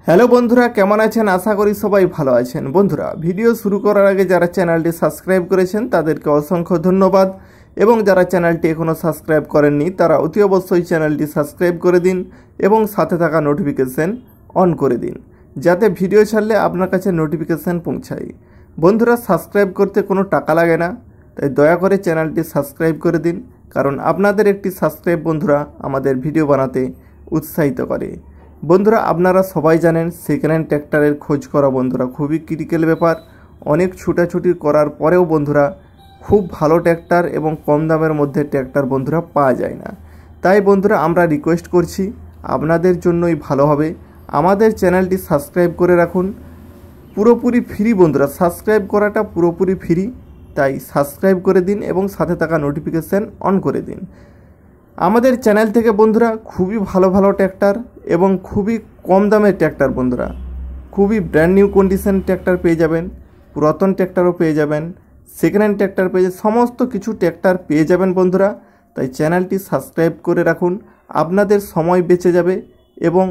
Hello বন্ধুরা, কেমন আছেন? আশা করি সবাই ভালো আছেন। বন্ধুরা, ভিডিও শুরু করার আগে যারা চ্যানেলটি সাবস্ক্রাইব করেছেন তাদেরকে অসংখ্য ধন্যবাদ, এবং যারা চ্যানেলটি এখনও সাবস্ক্রাইব করেননি তারা অতি অবশ্যই চ্যানেলটি সাবস্ক্রাইব করে দিন এবং সাথে থাকা নোটিফিকেশন অন করে দিন, যাতে ভিডিও ছাড়লে আপনার কাছে নোটিফিকেশন পৌঁছায়। বন্ধুরা, সাবস্ক্রাইব করতে কোনো টাকা লাগে না, তাই দয়া করে চ্যানেলটি সাবস্ক্রাইব করে দিন, কারণ আপনাদের একটি সাবস্ক্রাইব বন্ধুরা আমাদের ভিডিও বানাতে উৎসাহিত করে। বন্ধুরা, আপনারা সবাই জানেন সেকেন্ড হ্যান্ড ট্র্যাক্টরের খোঁজ করা বন্ধুরা খুবই ক্রিটিক্যাল ব্যাপার। অনেক ছুটাছুটি করার পরেও বন্ধুরা খুব ভালো ট্র্যাক্টর এবং কম দামের মধ্যে ট্র্যাক্টর বন্ধুরা পাওয়া যায় না। তাই বন্ধুরা আমরা রিকোয়েস্ট করছি, আপনাদের জন্যই ভালো হবে আমাদের চ্যানেলটি সাবস্ক্রাইব করে রাখুন। পুরোপুরি ফ্রি বন্ধুরা, সাবস্ক্রাইব করাটা পুরোপুরি ফ্রি, তাই সাবস্ক্রাইব করে দিন এবং সাথে থাকা নোটিফিকেশান অন করে দিন। আমাদের চ্যানেল থেকে বন্ধুরা খুবই ভালো ভালো ট্র্যাক্টর এবং খুবই কম দামের ট্র্যাক্টর বন্ধুরা, খুবই ব্র্যান্ড নিউ কন্ডিশন ট্র্যাক্টর পেয়ে যাবেন, পুরাতন ট্র্যাক্টরও পেয়ে যাবেন, সেকেন্ড হ্যান্ড ট্র্যাক্টর পেয়ে সমস্ত কিছু ট্র্যাক্টর পেয়ে যাবেন বন্ধুরা। তাই চ্যানেলটি সাবস্ক্রাইব করে রাখুন, আপনাদের সময় বেঁচে যাবে এবং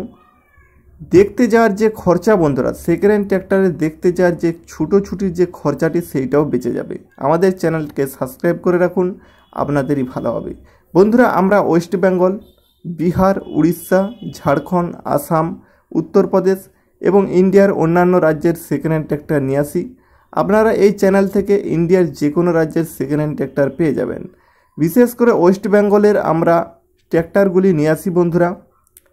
দেখতে যাওয়ার যে খরচা বন্ধুরা, সেকেন্ড হ্যান্ড ট্র্যাক্টরে দেখতে যাওয়ার যে ছুটোছুটির যে খরচাটি সেইটাও বেঁচে যাবে। আমাদের চ্যানেলকে সাবস্ক্রাইব করে রাখুন, আপনাদেরই ভালো হবে। বন্ধুরা, আমরা ওয়েস্ট বেঙ্গল, বিহার, উড়িষ্যা, ঝাড়খণ্ড, আসাম, উত্তরপ্রদেশ এবং ইন্ডিয়ার অন্যান্য রাজ্যের সেকেন্ড হ্যান্ড ট্র্যাক্টর নিয়ে আসি। আপনারা এই চ্যানেল থেকে ইন্ডিয়ার যে কোনো রাজ্যের সেকেন্ড হ্যান্ড ট্র্যাক্টর পেয়ে যাবেন। বিশেষ করে ওয়েস্ট বেঙ্গলের আমরা ট্র্যাক্টরগুলি নিয়ে আসি বন্ধুরা,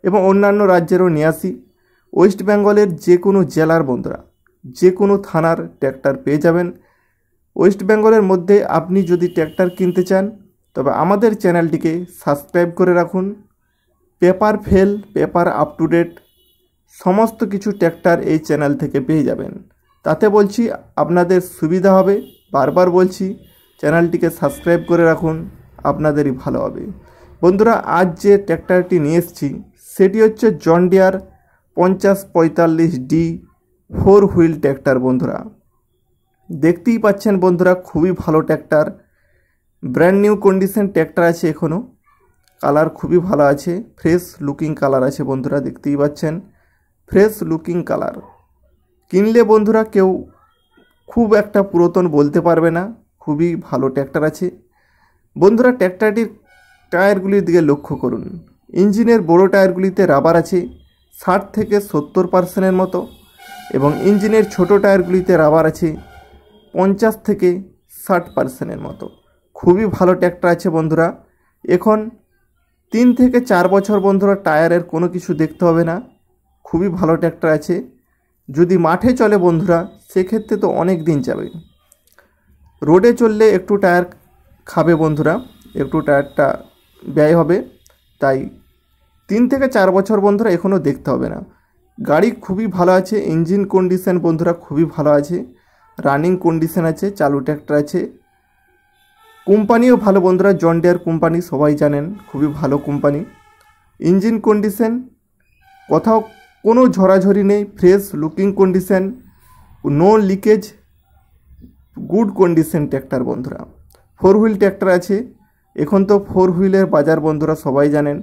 এবং অন্যান্য রাজ্যেরও নিয়ে আসি। ওয়েস্ট বেঙ্গলের যে কোনো জেলার বন্ধুরা, যে কোনো থানার ট্র্যাক্টর পেয়ে যাবেন। ওয়েস্ট বেঙ্গলের মধ্যে আপনি যদি ট্র্যাক্টর কিনতে চান তবে আমাদের চ্যানেলটিকে সাবস্ক্রাইব করে রাখুন। Paper fail, paper up to date সমস্ত কিছু ট্র্যাক্টর এই চ্যানেল থেকে পেয়ে যাবেন। তাতে বলছি আপনাদের সুবিধা হবে। বারবার বলছি চ্যানেলটিকে সাবস্ক্রাইব করে রাখুন, আপনাদেরই ভালো হবে। বন্ধুরা, আজ যে ট্র্যাক্টরটি নিয়ে এসেছি সেটি হচ্ছে John Deere 5045D 4 wheel tractor. বন্ধুরা দেখতেই পাচ্ছেন বন্ধুরা, খুবই ভালো tractor, brand new condition tractor আছে, এখনও কালার খুবই ভালো আছে, ফ্রেশ লুকিং কালার আছে বন্ধুরা, দেখতেই পাচ্ছেন ফ্রেশ লুকিং কালার। কিনলে বন্ধুরা কেউ খুব একটা পুরাতন বলতে পারবে না, খুবই ভালো ট্র্যাক্টর আছে। বন্ধুরা, ট্র্যাক্টরটির টায়ারগুলির দিকে লক্ষ্য করুন। ইঞ্জিনের বড় টায়ারগুলিতে রাবার আছে 60 থেকে 70% মতো, এবং ইঞ্জিনের ছোট টায়ারগুলিতে রাবার আছে 50 থেকে 60% মতো। খুবই ভালো ট্র্যাক্টর আছে বন্ধুরা। এখন 3 থেকে 4 বছর বন্ধুরা টায়ারের কোনো কিছু দেখতে হবে না, খুবই ভালো ট্র্যাক্টর আছে। যদি মাঠে চলে বন্ধুরা সেক্ষেত্রে তো অনেক দিন যাবে, রোডে চললে একটু টায়ার খাবে বন্ধুরা, একটু টায়ারটা ব্যয় হবে। তাই 3 থেকে 4 বছর বন্ধুরা এখনও দেখতে হবে না। গাড়ি খুবই ভালো আছে, ইঞ্জিন কন্ডিশন বন্ধুরা খুবই ভালো আছে, রানিং কন্ডিশন আছে, চালু ট্র্যাক্টর আছে। কোম্পানিও ভালো বন্ধুরা, জন ডিয়ার কোম্পানি সবাই জানেন, খুবই ভালো কোম্পানি। ইঞ্জিন কন্ডিশন কোথাও কোনো ঝরাঝরি নেই, fresh looking condition, no leakage, good condition tractor বন্ধুরা। 4 হুইল ট্র্যাক্টর আছে। এখন তো 4 হুইলের বাজার বন্ধুরা সবাই জানেন।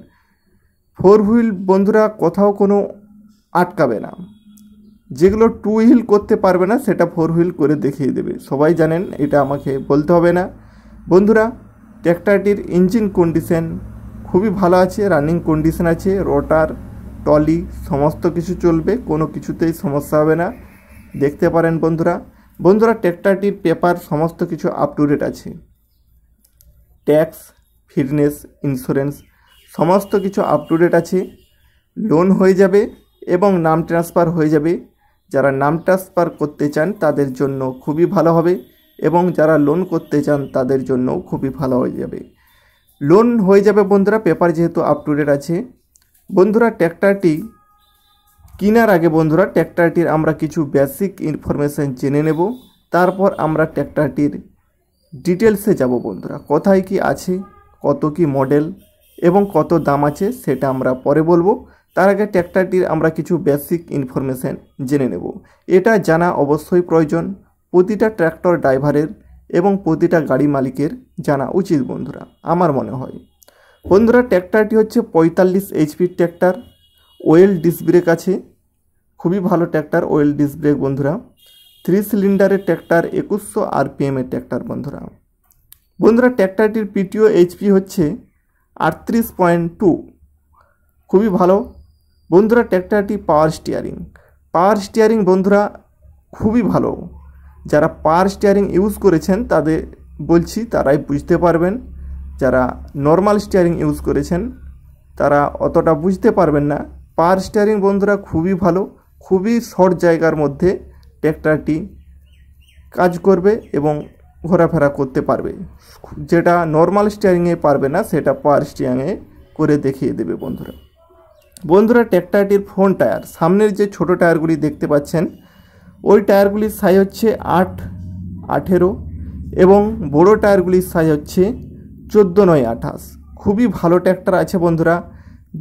4 হুইল বন্ধুরা কোথাও কোনো আটকাবে না, যেগুলো 2 হুইল করতে পারবে না সেটা 4 হুইল করে দেখিয়ে দেবে, সবাই জানেন, এটা আমাকে বলতে হবে না। বন্ধুরা, ট্র্যাক্টরটির ইঞ্জিন কন্ডিশন খুবই ভালো আছে, রানিং কন্ডিশন আছে, রোটার টলি সমস্ত কিছু চলবে, কোনো কিছুতেই সমস্যা হবে না, দেখতে পারেন বন্ধুরা। বন্ধুরা, ট্র্যাক্টরটির পেপার সমস্ত কিছু আপ টু ডেট আছে, ট্যাক্স, ফিটনেস, ইন্স্যুরেন্স সমস্ত কিছু আপ টু ডেট আছে। লোন হয়ে যাবে এবং নাম ট্রান্সফার হয়ে যাবে। যারা নাম ট্রান্সফার করতে চান তাদের জন্য খুবই ভালো হবে, এবং যারা লোন করতে চান তাদের জন্যও খুবই ভালো হয়ে যাবে। লোন হয়ে যাবে বন্ধুরা, পেপার যেহেতু আপ টু ডেট আছে। বন্ধুরা, ট্র্যাক্টরটি কেনার আগে বন্ধুরা ট্র্যাক্টরটির আমরা কিছু বেসিক ইনফরমেশান জেনে নেব, তারপর আমরা ট্র্যাক্টরটির ডিটেলসে যাব বন্ধুরা। কোথায় কি আছে, কত কি মডেল এবং কত দাম আছে সেটা আমরা পরে বলবো। তার আগে ট্র্যাক্টরটির আমরা কিছু বেসিক ইনফরমেশান জেনে নেব। এটা জানা অবশ্যই প্রয়োজন, প্রতিটা ট্র্যাক্টর ড্রাইভারের এবং প্রতিটা গাড়ি মালিকের জানা উচিত বন্ধুরা, আমার মনে হয়। বন্ধুরা, ট্র্যাক্টরটি হচ্ছে 45 HP tractor, well disc brake আছে, খুবই ভালো ট্র্যাক্টর, ওয়েল ডিস্ক ব্রেক বন্ধুরা। 3 সিলিন্ডারের ট্র্যাক্টর, 2100 RPM এর ট্র্যাক্টর বন্ধুরা। বন্ধুরা ট্র্যাক্টরটির পিটিও এইচপি হচ্ছে 38.2, খুবই ভালো বন্ধুরা। ট্র্যাক্টরটি পাওয়ার স্টিয়ারিং বন্ধুরা খুবই ভালো। যারা পাওয়ার স্টিয়ারিং ইউজ করেছেন তাদের বলছি, তারাই বুঝতে পারবেন। যারা নর্মাল স্টিয়ারিং ইউজ করেছেন তারা অতটা বুঝতে পারবেন না। পাওয়ার স্টিয়ারিং বন্ধুরা খুবই ভালো, খুবই শর্ট জায়গার মধ্যে ট্র্যাক্টরটি কাজ করবে এবং ঘোরাফেরা করতে পারবে। যেটা নর্মাল স্টিয়ারিংয়ে পারবে না সেটা পাওয়ার স্টিয়ারিংয়ে করে দেখিয়ে দেবে বন্ধুরা। ট্র্যাক্টরটির ফ্রন্ট টায়ার, সামনের যে ছোট টায়ারগুলি দেখতে পাচ্ছেন ওই টায়ারগুলির সাইজ হচ্ছে 8-18 এবং বড় টায়ারগুলির সাইজ হচ্ছে 14-9-28। খুবই ভালো ট্র্যাক্টর আছে বন্ধুরা,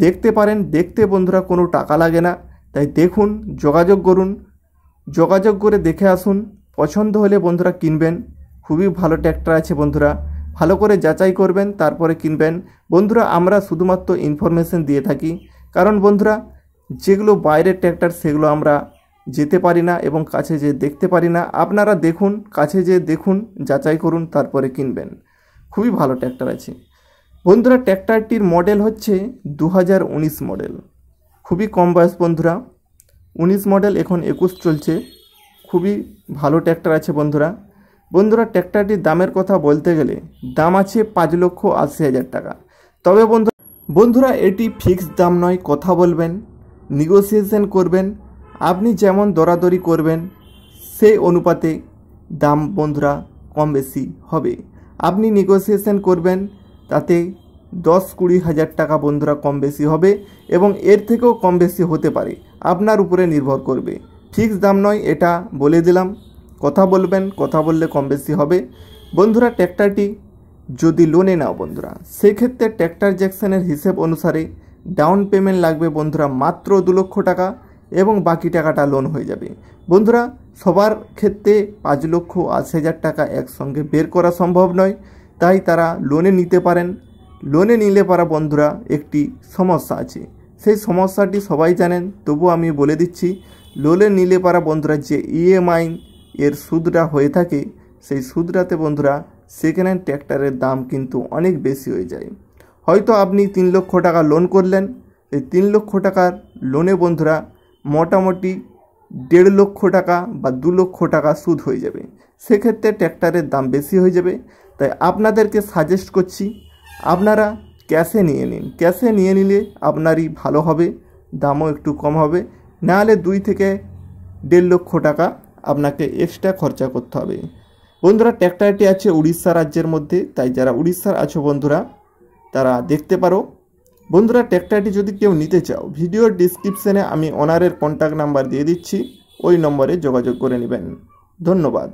দেখতে পারেন। দেখতে বন্ধুরা কোনো টাকা লাগে না, তাই দেখুন, যোগাযোগ করে দেখে আসুন। পছন্দ হলে বন্ধুরা কিনবেন। খুবই ভালো ট্র্যাক্টর আছে বন্ধুরা, ভালো করে যাচাই করবেন তারপরে কিনবেন বন্ধুরা। আমরা শুধুমাত্র ইনফরমেশন দিয়ে থাকি, কারণ বন্ধুরা যেগুলো বাইরের ট্র্যাক্টর সেগুলো আমরা যেতে পারি না এবং কাছে যেয়ে দেখতে পারি না। আপনারা দেখুন, কাছে যেয়ে দেখুন, যাচাই করুন, তারপরে কিনবেন। খুবই ভালো ট্র্যাক্টর আছে বন্ধুরা। ট্র্যাক্টরটির মডেল হচ্ছে 2019 মডেল, খুবই কম বয়স বন্ধুরা। 19 মডেল, এখন 21 চলছে। খুবই ভালো ট্র্যাক্টর আছে বন্ধুরা। ট্র্যাক্টরটির দামের কথা বলতে গেলে দাম আছে 5,80,000 টাকা। তবে বন্ধুরা এটি ফিক্সড দাম নয়, কথা বলবেন, নেগোসিয়েশন করবেন। আপনি যেমন দরাদরি করবেন সেই অনুপাতে দাম বন্ধুরা কম বেশি হবে। আপনি নেগোসিয়েশন করবেন, তাতে 10-20 হাজার টাকা বন্ধুরা কম বেশি হবে এবং এর থেকেও কম বেশি হতে পারে, আপনার উপরে নির্ভর করবে। ফিক্সড দাম নয়, এটা বলে দিলাম। কথা বলবেন, কথা বললে কম বেশি হবে বন্ধুরা। ট্র্যাক্টরটি যদি লোনে নাও বন্ধুরা, সেক্ষেত্রে ট্র্যাক্টর জ্যাকসনের হিসেব অনুসারে ডাউন পেমেন্ট লাগবে বন্ধুরা মাত্র 2 লক্ষ টাকা এবং বাকি টাকাটা লোন হয়ে যাবে বন্ধুরা। সবার ক্ষেত্রে 5,80,000 টাকা একসঙ্গে বের করা সম্ভব নয়, তাই তারা লোনে নিতে পারেন। লোনে নিলে পারা বন্ধুরা একটি সমস্যা আছে, সেই সমস্যাটি সবাই জানেন, তবু আমি বলে দিচ্ছি। লোনে নিলে পারা বন্ধুরা যে ইএমআই এর সুদটা হয়ে থাকে, সেই সুদটাতে বন্ধুরা সেকেন্ড হ্যান্ড ট্র্যাক্টরের দাম কিন্তু অনেক বেশি হয়ে যায়। হয়তো আপনি 3 লক্ষ টাকা লোন করলেন, এই 3 লক্ষ টাকার লোনে বন্ধুরা মোটামুটি 1.5 লক্ষ টাকা বা 2 লক্ষ টাকা সুদ হয়ে যাবে। সেক্ষেত্রে ট্র্যাক্টরের দাম বেশি হয়ে যাবে। তাই আপনাদেরকে সাজেস্ট করছি আপনারা ক্যাশে নিয়ে নিন। ক্যাশে নিয়ে নিলে আপনারই ভালো হবে, দামও একটু কম হবে। নাহলে 2 থেকে 1.5 লক্ষ টাকা আপনাকে এক্সট্রা খরচা করতে হবে বন্ধুরা। ট্র্যাক্টরটি আছে উড়িষ্যা রাজ্যের মধ্যে, তাই যারা উড়িষ্যার আছো বন্ধুরা তারা দেখতে পারো বন্ধুরা। ট্র্যাক্টরটি যদি কেউ নিতে চাও, ভিডিওর ডিসক্রিপশনে আমি ওনারের কন্ট্যাক্ট নাম্বার দিয়ে দিচ্ছি, ওই নম্বরে যোগাযোগ করে নেবেন। ধন্যবাদ।